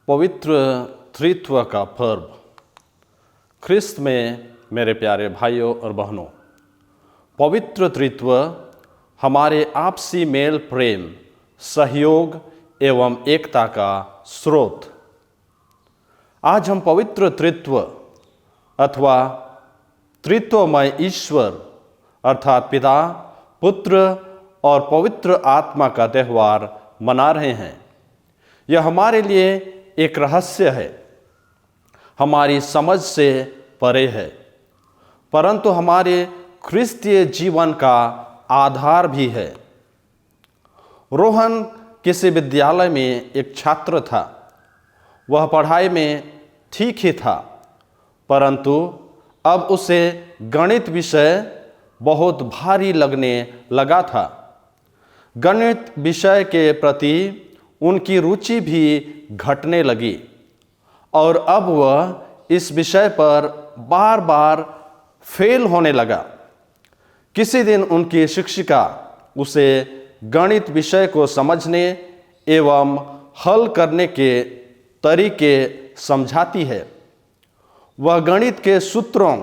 पवित्र त्रित्व का पर्व। ख्रिस्त में मेरे प्यारे भाइयों और बहनों, पवित्र त्रित्व हमारे आपसी मेल प्रेम, सहयोग एवं एकता का स्रोत। आज हम पवित्र त्रित्व अथवा त्रित्वमय ईश्वर अर्थात पिता, पुत्र और पवित्र आत्मा का त्यौहार मना रहे हैं। यह हमारे लिए एक रहस्य है, हमारी समझ से परे है, परंतु हमारे ख्रिस्तीय जीवन का आधार भी है। रोहन किसी विद्यालय में एक छात्र था। वह पढ़ाई में ठीक ही था, परंतु अब उसे गणित विषय बहुत भारी लगने लगा था। गणित विषय के प्रति उनकी रुचि भी घटने लगी और अब वह इस विषय पर बार बार फेल होने लगा। किसी दिन उनकी शिक्षिका उसे गणित विषय को समझने एवं हल करने के तरीके समझाती है। वह गणित के सूत्रों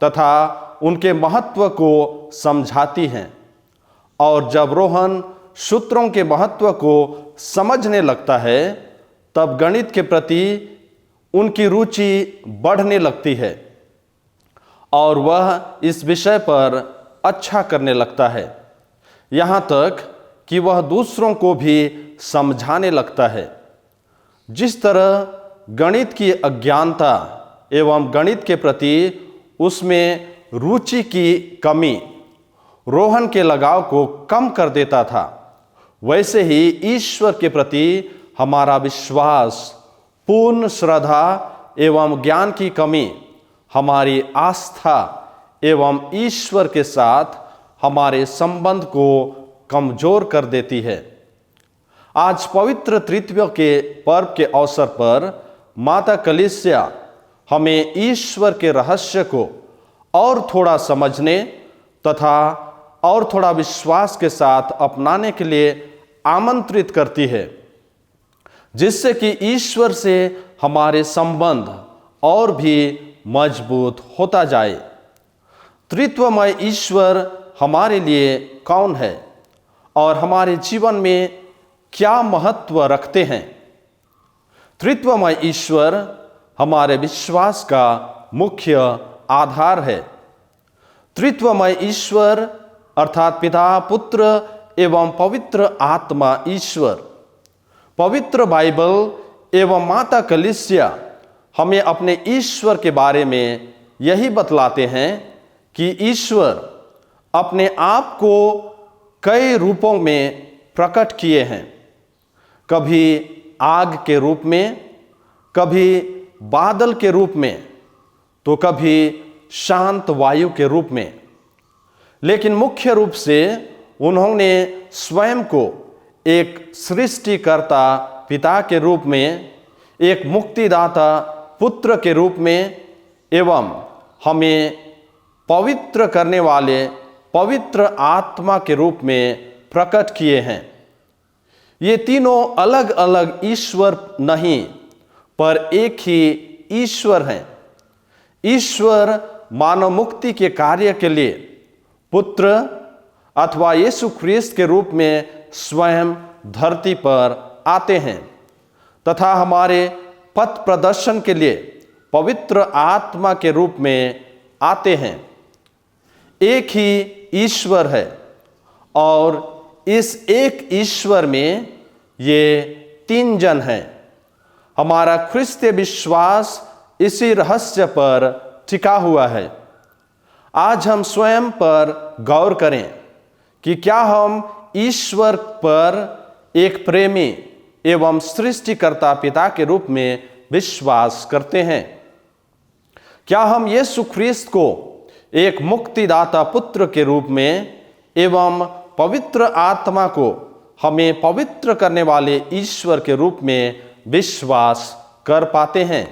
तथा उनके महत्व को समझाती हैं और जब रोहन सूत्रों के महत्व को समझने लगता है तब गणित के प्रति उनकी रुचि बढ़ने लगती है और वह इस विषय पर अच्छा करने लगता है, यहाँ तक कि वह दूसरों को भी समझाने लगता है। जिस तरह गणित की अज्ञानता एवं गणित के प्रति उसमें रुचि की कमी रोहन के लगाव को कम कर देता था, वैसे ही ईश्वर के प्रति हमारा विश्वास, पूर्ण श्रद्धा एवं ज्ञान की कमी हमारी आस्था एवं ईश्वर के साथ हमारे संबंध को कमजोर कर देती है। आज पवित्र त्रित्व के पर्व के अवसर पर माता कलीसिया हमें ईश्वर के रहस्य को और थोड़ा समझने तथा और थोड़ा विश्वास के साथ अपनाने के लिए आमंत्रित करती है, जिससे कि ईश्वर से हमारे संबंध और भी मजबूत होता जाए। त्रित्वमय ईश्वर हमारे लिए कौन है और हमारे जीवन में क्या महत्व रखते हैं? त्रित्वमय ईश्वर हमारे विश्वास का मुख्य आधार है। त्रित्वमय ईश्वर अर्थात पिता, पुत्र एवं पवित्र आत्मा ईश्वर, पवित्र बाइबल एवं माता कलीसिया हमें अपने ईश्वर के बारे में यही बतलाते हैं कि ईश्वर अपने आप को कई रूपों में प्रकट किए हैं। कभी आग के रूप में, कभी बादल के रूप में, तो कभी शांत वायु के रूप में, लेकिन मुख्य रूप से उन्होंने स्वयं को एक सृष्टिकर्ता पिता के रूप में, एक मुक्तिदाता पुत्र के रूप में एवं हमें पवित्र करने वाले पवित्र आत्मा के रूप में प्रकट किए हैं। ये तीनों अलग अलग ईश्वर नहीं, पर एक ही ईश्वर हैं। ईश्वर मानव मुक्ति के कार्य के लिए पुत्र अथवा यीशु ख्रिस्त के रूप में स्वयं धरती पर आते हैं तथा हमारे पथ प्रदर्शन के लिए पवित्र आत्मा के रूप में आते हैं। एक ही ईश्वर है और इस एक ईश्वर में ये तीन जन हैं। हमारा ख्रिस्तीय विश्वास इसी रहस्य पर टिका हुआ है। आज हम स्वयं पर गौर करें कि क्या हम ईश्वर पर एक प्रेमी एवं सृष्टिकर्ता पिता के रूप में विश्वास करते हैं? क्या हम यीशु ख्रिस्त को एक मुक्तिदाता पुत्र के रूप में एवं पवित्र आत्मा को हमें पवित्र करने वाले ईश्वर के रूप में विश्वास कर पाते हैं?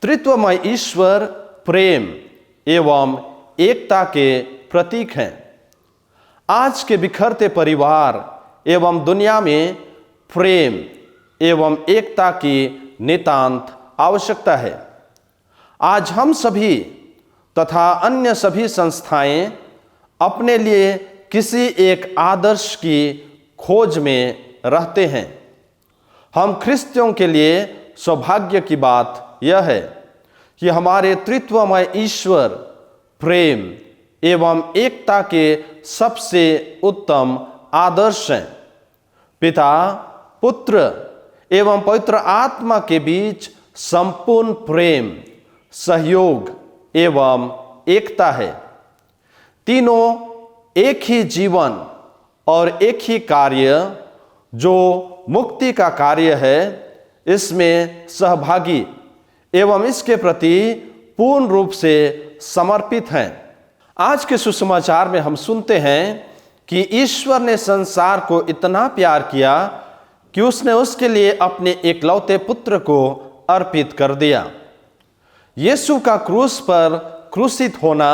त्रित्वमय ईश्वर प्रेम एवं एकता के प्रतीक हैं। आज के बिखरते परिवार एवं दुनिया में प्रेम एवं एकता की नितांत आवश्यकता है। आज हम सभी तथा अन्य सभी संस्थाएं अपने लिए किसी एक आदर्श की खोज में रहते हैं। हम ख्रिस्तियों के लिए सौभाग्य की बात यह है कि हमारे त्रित्वमय ईश्वर प्रेम एवं एकता के सबसे उत्तम आदर्श हैं। पिता, पुत्र एवं पवित्र आत्मा के बीच संपूर्ण प्रेम, सहयोग एवं एकता है। तीनों एक ही जीवन और एक ही कार्य जो मुक्ति का कार्य है, इसमें सहभागी एवं इसके प्रति पूर्ण रूप से समर्पित हैं। आज के सुसमाचार में हम सुनते हैं कि ईश्वर ने संसार को इतना प्यार किया कि उसने उसके लिए अपने एकलौते पुत्र को अर्पित कर दिया। यीशु का क्रूस पर क्रूसित होना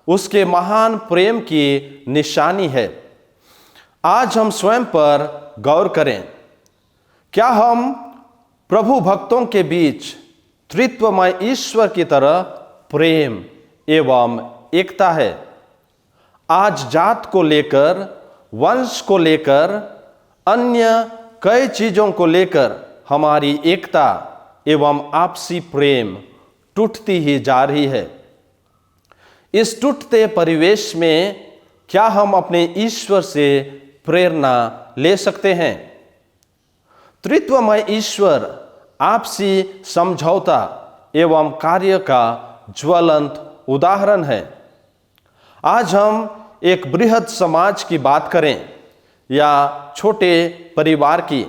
उसके महान प्रेम की निशानी है। आज हम स्वयं पर गौर करें। क्या हम प्रभु भक्तों के बीच त्रित्वमय ईश्वर की तरह प्रेम एवं एकता है? आज जात को लेकर, वंश को लेकर, अन्य कई चीजों को लेकर हमारी एकता एवं आपसी प्रेम टूटती ही जा रही है। इस टूटते परिवेश में क्या हम अपने ईश्वर से प्रेरणा ले सकते हैं? त्रित्वमय ईश्वर आपसी समझौता एवं कार्य का ज्वलंत उदाहरण है। आज हम एक बृहद समाज की बात करें या छोटे परिवार की,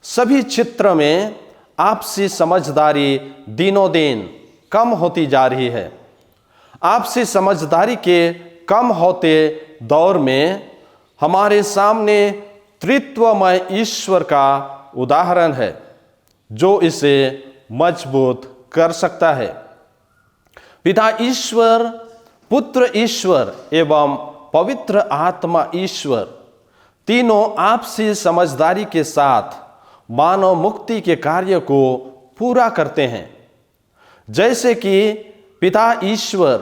सभी क्षेत्र में आपसी समझदारी दिनों दिन कम होती जा रही है। आपसी समझदारी के कम होते दौर में हमारे सामने त्रित्वमय ईश्वर का उदाहरण है जो इसे मजबूत कर सकता है। पिता ईश्वर, पुत्र ईश्वर एवं पवित्र आत्मा ईश्वर तीनों आपसी समझदारी के साथ मानव मुक्ति के कार्य को पूरा करते हैं। जैसे कि पिता ईश्वर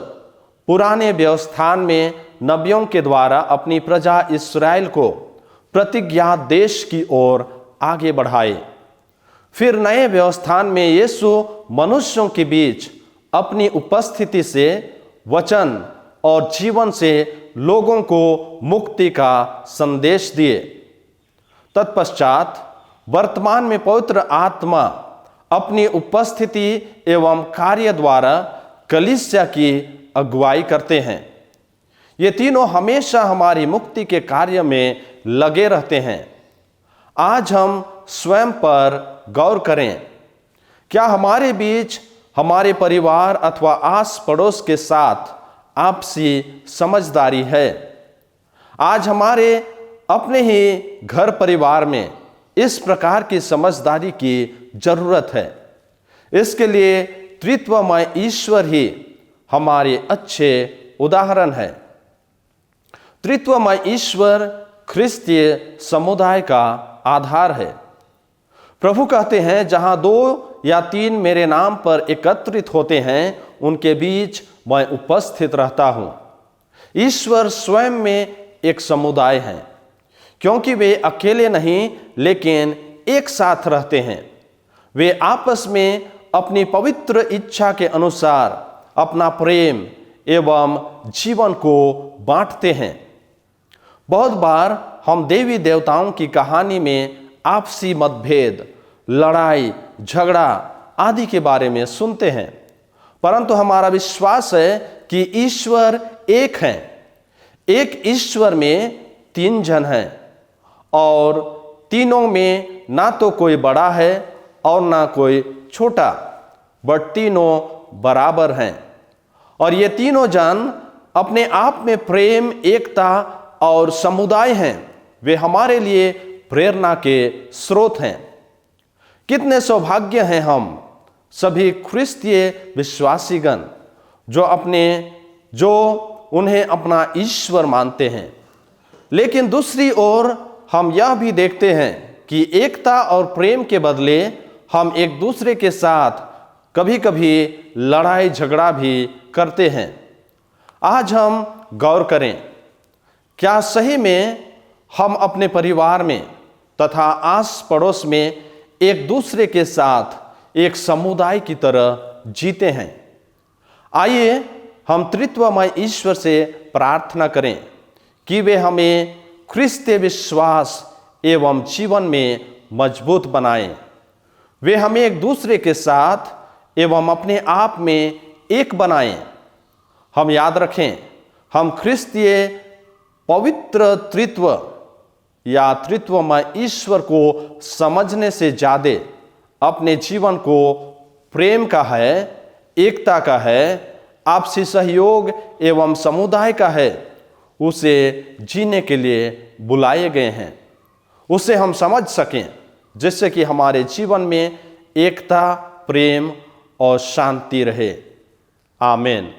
पुराने व्यवस्थान में नबियों के द्वारा अपनी प्रजा इस्राएल को प्रतिज्ञा देश की ओर आगे बढ़ाए, फिर नए व्यवस्थान में यीशु मनुष्यों के बीच अपनी उपस्थिति से, वचन और जीवन से लोगों को मुक्ति का संदेश दिए। तत्पश्चात वर्तमान में पवित्र आत्मा अपनी उपस्थिति एवं कार्य द्वारा कलीसिया की अगुवाई करते हैं। ये तीनों हमेशा हमारी मुक्ति के कार्य में लगे रहते हैं। आज हम स्वयं पर गौर करें। क्या हमारे बीच, हमारे परिवार अथवा आस पड़ोस के साथ आपसी समझदारी है? आज हमारे अपने ही घर परिवार में इस प्रकार की समझदारी की जरूरत है। इसके लिए त्रित्वमय ईश्वर ही हमारे अच्छे उदाहरण है। त्रित्वमय ईश्वर ख्रिस्तीय समुदाय का आधार है। प्रभु कहते हैं, जहां 2 या 3 मेरे नाम पर एकत्रित होते हैं, उनके बीच मैं उपस्थित रहता हूं। ईश्वर स्वयं में एक समुदाय है, क्योंकि वे अकेले नहीं लेकिन एक साथ रहते हैं। वे आपस में अपनी पवित्र इच्छा के अनुसार अपना प्रेम एवं जीवन को बांटते हैं। बहुत बार हम देवी देवताओं की कहानी में आपसी मतभेद, लड़ाई, झगड़ा आदि के बारे में सुनते हैं, परंतु हमारा विश्वास है कि ईश्वर एक है। एक ईश्वर में 3 जन हैं और तीनों में ना तो कोई बड़ा है और ना कोई छोटा, बट तीनों बराबर हैं। और ये तीनों जन अपने आप में प्रेम, एकता और समुदाय हैं। वे हमारे लिए प्रेरणा के स्रोत हैं। कितने सौभाग्य हैं हम सभी ख्रिस्तीय विश्वासीगण जो उन्हें अपना ईश्वर मानते हैं। लेकिन दूसरी ओर हम यह भी देखते हैं कि एकता और प्रेम के बदले हम एक दूसरे के साथ कभी कभी लड़ाई झगड़ा भी करते हैं। आज हम गौर करें, क्या सही में हम अपने परिवार में तथा आस पड़ोस में एक दूसरे के साथ एक समुदाय की तरह जीते हैं? आइए हम त्रित्वमय ईश्वर से प्रार्थना करें कि वे हमें ख्रिस्तीय विश्वास एवं जीवन में मजबूत बनाएं। वे हमें एक दूसरे के साथ एवं अपने आप में एक बनाएं। हम याद रखें, हम ख्रिस्तीय पवित्र त्रित्व या त्रित्वमय ईश्वर को समझने से ज्यादा अपने जीवन को प्रेम का है, एकता का है, आपसी सहयोग एवं समुदाय का है, उसे जीने के लिए बुलाए गए हैं। उसे हम समझ सकें जिससे कि हमारे जीवन में एकता, प्रेम और शांति रहे। आमीन।